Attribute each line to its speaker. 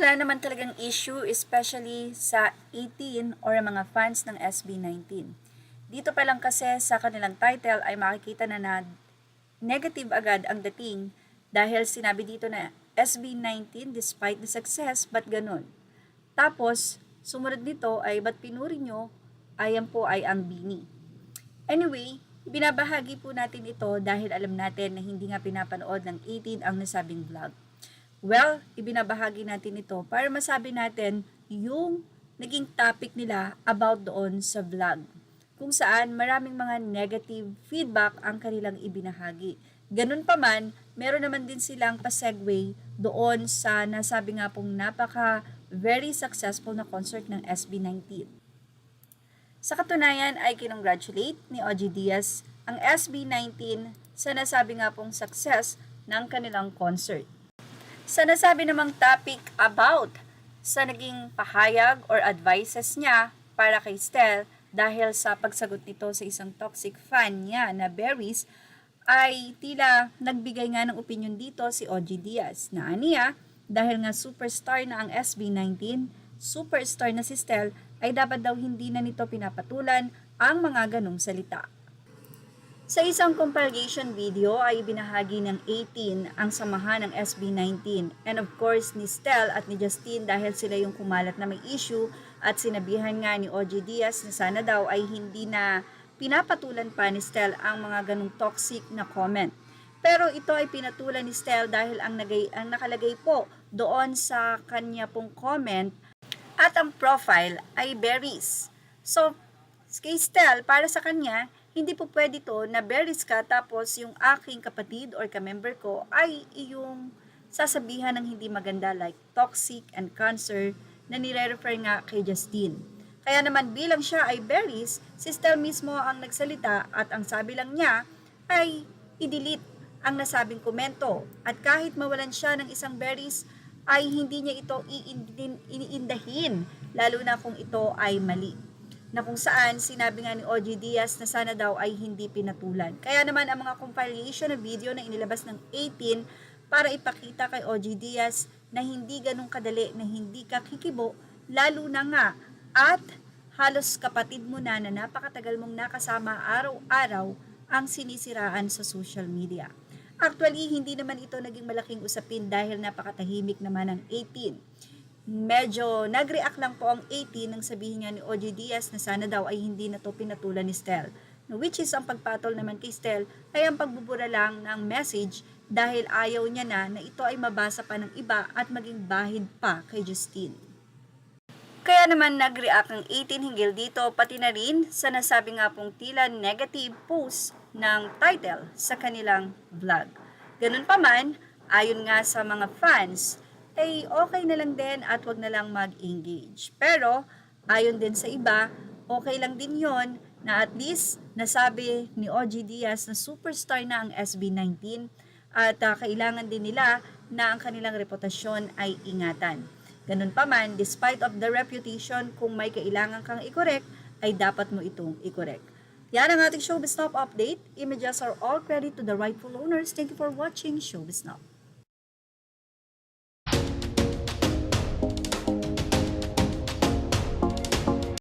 Speaker 1: wala naman talagang issue, especially sa 18 or mga fans ng SB19. Dito pa lang kasi sa kanilang title ay makikita na negative agad ang dating dahil sinabi dito na SB19 despite the success, ba't ganun? Tapos, sumunod nito ay ba't pinuri nyo, ayan po ay ang bini. Anyway, binabahagi po natin ito dahil alam natin na hindi nga pinapanood ng 18 ang nasabing vlog. Well, ibinabahagi natin ito para masabi natin yung naging topic nila about doon sa vlog. Kung saan maraming mga negative feedback ang kanilang ibinahagi. Ganun pa man, meron naman din silang pa-segue doon sa nasabi nga pong very successful na concert ng SB19. Sa katunayan ay kinongratulate ni OG Diaz ang SB19 sa nasabi nga pong success ng kanilang concert. Sa nasabi namang topic about sa naging pahayag or advices niya para kay Stel dahil sa pagsagot nito sa isang toxic fan niya na Berries, ay tila nagbigay nga ng opinion dito si OG Diaz na aniya dahil nga superstar na ang SB19, superstar na si Stel, ay dapat daw hindi na nito pinapatulan ang mga ganong salita. Sa isang compilation video ay binahagi ng 18 ang samahan ng SB19 and of course ni Stel at ni Justine dahil sila yung kumalat na may issue at sinabihan nga ni OG Diaz na sana daw ay hindi na pinapatulan pa ni Stel ang mga ganong toxic na comment. Pero ito ay pinatulan ni Stel dahil ang nakalagay po doon sa kanya pong comment at ang profile ay Berries. So, kay Stel, para sa kanya, hindi po pwede to na Berries ka tapos yung aking kapatid or ka-member ko ay iyong sasabihan ng hindi maganda like toxic and cancer na nire-refer nga kay Justine. Kaya naman bilang siya ay Berries, si Stel mismo ang nagsalita at ang sabi lang niya ay i-delete ang nasabing komento at kahit mawalan siya ng isang Berries ay hindi niya ito iindahin lalo na kung ito ay mali. Na kung saan sinabi nga ni OG Diaz na sana daw ay hindi pinatulan. Kaya naman ang mga compilation na video na inilabas ng 18 para ipakita kay OG Diaz na hindi ganun kadali, na hindi ka kikibo, lalo na nga at halos kapatid mo na napakatagal mong nakasama araw-araw ang sinisiraan sa social media. Actually, hindi naman ito naging malaking usapin dahil napakatahimik naman ng 18. Medyo nag-react lang po ang 18 nang sabihin nga ni OG Diaz na sana daw ay hindi na to pinatulan ni Stel. Which is ang pagpatol naman kay Stel ay ang pagbubura lang ng message dahil ayaw niya na ito ay mabasa pa ng iba at maging bahid pa kay Justine. Kaya naman nag-react ang 18 hinggil dito pati na rin sa nasabi nga pong tila negative post ng title sa kanilang vlog. Ganun pa man, ayon nga sa mga fans, ay okay na lang din at wag na lang mag-engage. Pero, ayon din sa iba, okay lang din yon na at least nasabi ni OG Diaz na superstar na ang SB19 at kailangan din nila na ang kanilang reputasyon ay ingatan. Ganun pa man, despite of the reputation, kung may kailangan kang i-correct, ay dapat mo itong i-correct. Yan ang ating Showbiz Now update. Images are all credit to the rightful owners. Thank you for watching Showbiz Now.